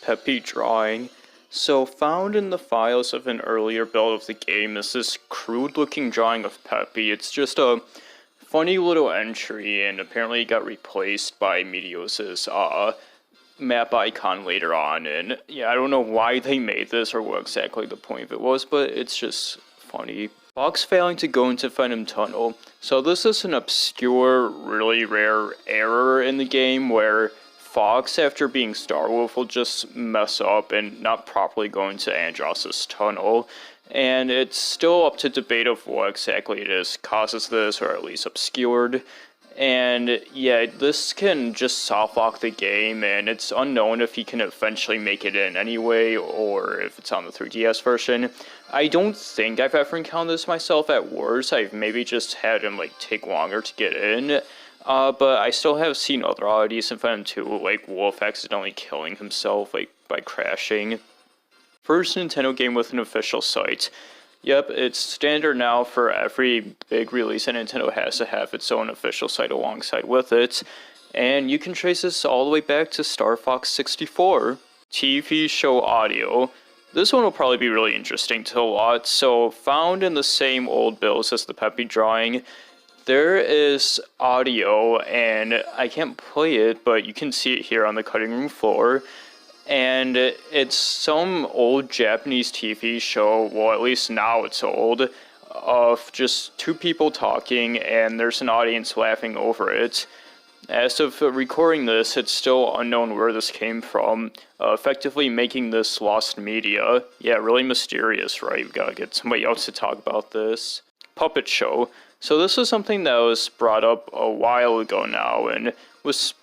Peppy drawing. So found in the files of an earlier build of the game is this crude looking drawing of Peppy. It's just a funny little entry, and apparently it got replaced by Meteos's map icon later on. And yeah, I don't know why they made this or what exactly the point of it was, but it's just funny. Fox failing to go into Venom Tunnel. So this is an obscure, really rare error in the game where Fox, after being Starwolf, will just mess up and not properly go into Andross's tunnel. And it's still up to debate of what exactly it is causes this, or at least obscured. And yeah, this can just soft lock the game, and it's unknown if he can eventually make it in anyway, or if it's on the 3DS version. I don't think I've ever encountered this myself. At worst, I've maybe just had him take longer to get in. But I still have seen other oddities in Venom 2, like Wolf accidentally killing himself by crashing. First Nintendo game with an official site. Yep, it's standard now for every big release that Nintendo has to have its own official site alongside with it. And you can trace this all the way back to Starfox 64. TV show audio. This one will probably be really interesting to a lot. So, found in the same old bills as the Peppy drawing, there is audio, and I can't play it, but you can see it here on the cutting room floor. And it's some old Japanese TV show, well, at least now it's old, of just two people talking, and there's an audience laughing over it. As of recording this, it's still unknown where this came from, effectively making this lost media. Yeah, really mysterious, right? We've got to get somebody else to talk about this. Puppet show. So this was something that was brought up a while ago now, and was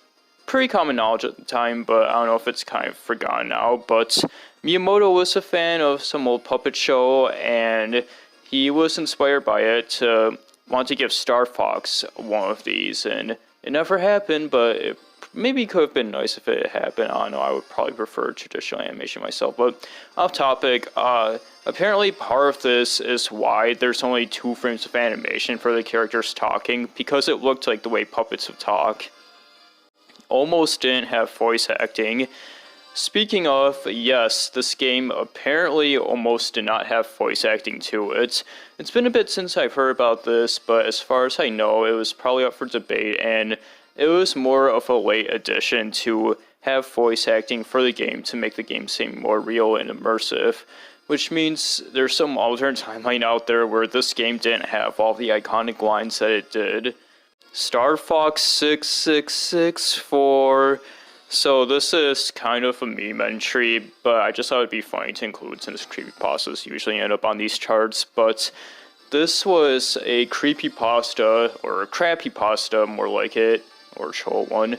pretty common knowledge at the time, but I don't know if it's kind of forgotten now. But Miyamoto was a fan of some old puppet show, and he was inspired by it to want to give Starfox one of these, and it never happened, but it maybe could have been nice if it happened. I don't know, I would probably prefer traditional animation myself. But off topic, apparently part of this is why there's only 2 frames of animation for the characters talking, because it looked like the way puppets would talk. Almost didn't have voice acting. Speaking of, yes, this game apparently almost did not have voice acting to it. It's been a bit since I've heard about this, but as far as I know, it was probably up for debate, and it was more of a late addition to have voice acting for the game to make the game seem more real and immersive. Which means there's some alternate timeline out there where this game didn't have all the iconic lines that it did. Starfox 6664. So this is kind of a meme entry, but I just thought it'd be funny to include since creepypastas usually end up on these charts. But this was a creepypasta, or a crappypasta, more like it, or troll one,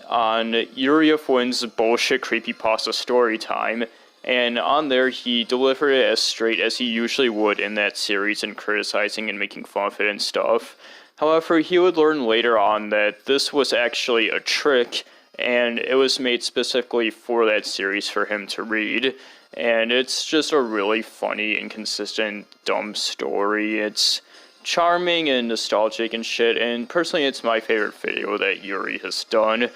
on Yuri of Wynn's bullshit creepypasta story time. And on there, he delivered it as straight as he usually would in that series, and criticizing and making fun of it and stuff. However, he would learn later on that this was actually a trick, and it was made specifically for that series for him to read. And it's just a really funny, inconsistent, dumb story. It's charming and nostalgic and shit, and personally it's my favorite video that Yuri has done.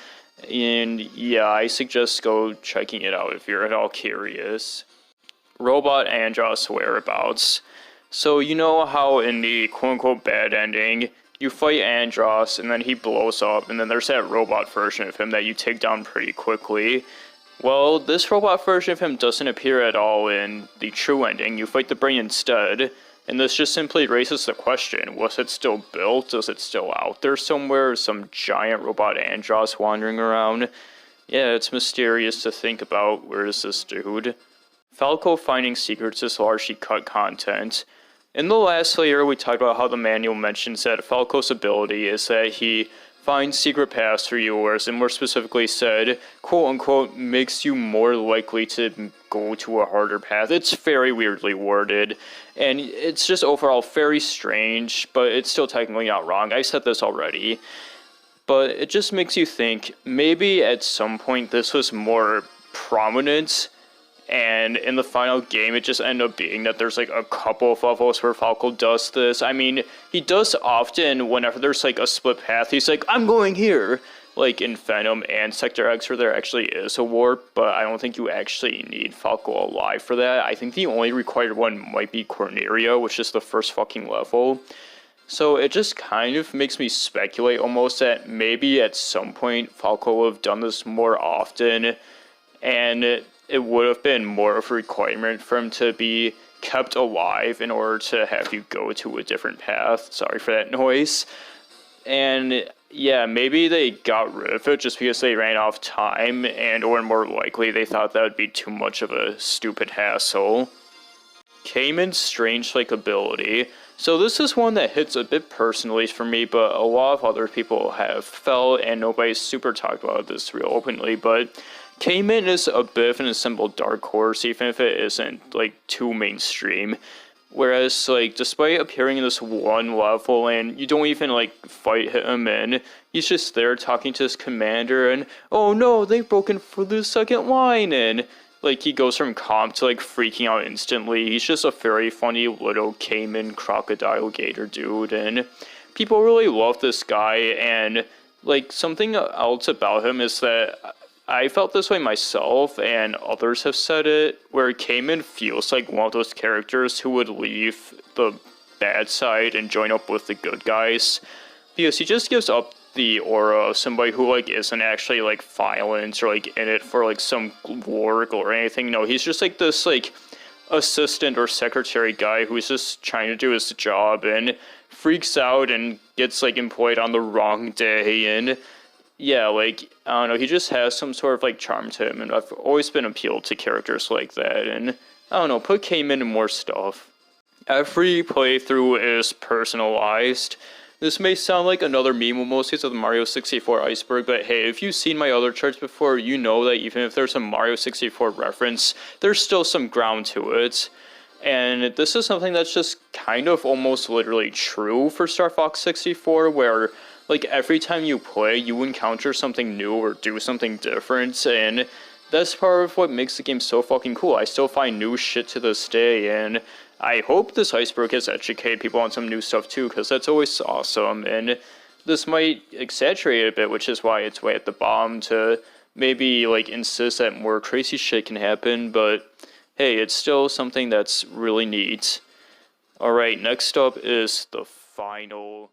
And yeah, I suggest go checking it out if you're at all curious. Robot Andross whereabouts. So you know how in the quote-unquote bad ending, you fight Andross, and then he blows up, and then there's that robot version of him that you take down pretty quickly. Well, this robot version of him doesn't appear at all in the true ending. You fight the brain instead, and this just simply raises the question, was it still built? Is it still out there somewhere? Some giant robot Andross wandering around? Yeah, it's mysterious to think about. Where is this dude? Falco finding secrets is largely cut content. In the last layer, we talked about how the manual mentions that Falco's ability is that he finds secret paths for viewers, and more specifically said, quote-unquote, makes you more likely to go to a harder path. It's very weirdly worded, and it's just overall very strange, but it's still technically not wrong. I said this already. But it just makes you think, maybe at some point this was more prominent, and in the final game, it just ended up being that there's a couple of levels where Falco does this. I mean, he does often, whenever there's a split path, he's like, I'm going here. like in Venom and Sector X where there actually is a warp, but I don't think you actually need Falco alive for that. I think the only required one might be Corneria, which is the first fucking level. So it just kind of makes me speculate almost that maybe at some point Falco would have done this more often, and it would have been more of a requirement for him to be kept alive in order to have you go to a different path. Sorry for that noise. And yeah, maybe they got rid of it just because they ran out of time, and or more likely they thought that would be too much of a stupid hassle. Cayman's strange-like ability. So this is one that hits a bit personally for me, but a lot of other people have felt, and nobody's super talked about this real openly, but Cayman is a bit of an assembled dark horse, even if it isn't, like, too mainstream. Whereas, like, despite appearing in this one level, and you don't even, like, fight him in, he's just there talking to his commander, and, oh no, they've broken through the second line, and, like, he goes from calm to, like, freaking out instantly. He's just a very funny little Cayman crocodile gator dude, and people really love this guy, and, like, something else about him is that I felt this way myself, and others have said it, where Cayman feels like one of those characters who would leave the bad side and join up with the good guys, because he just gives up the aura of somebody who, like, isn't actually, like, violent or, like, in it for, like, some work or anything. No, he's just, like, this, like, assistant or secretary guy who's just trying to do his job and freaks out and gets, like, employed on the wrong day, and yeah, like, I don't know, he just has some sort of, like, charm to him, and I've always been appealed to characters like that, and, I don't know, put Cayman in more stuff. Every playthrough is personalized. This may sound like another meme almost because of the Mario 64 Iceberg, but hey, if you've seen my other charts before, you know that even if there's a Mario 64 reference, there's still some ground to it. And this is something that's just kind of almost literally true for Starfox 64, where, like, every time you play, you encounter something new or do something different, and that's part of what makes the game so fucking cool. I still find new shit to this day, and I hope this Iceberg has educated people on some new stuff too, because that's always awesome, and this might exaggerate it a bit, which is why it's way at the bottom to maybe, like, insist that more crazy shit can happen, but hey, it's still something that's really neat. Alright, next up is the final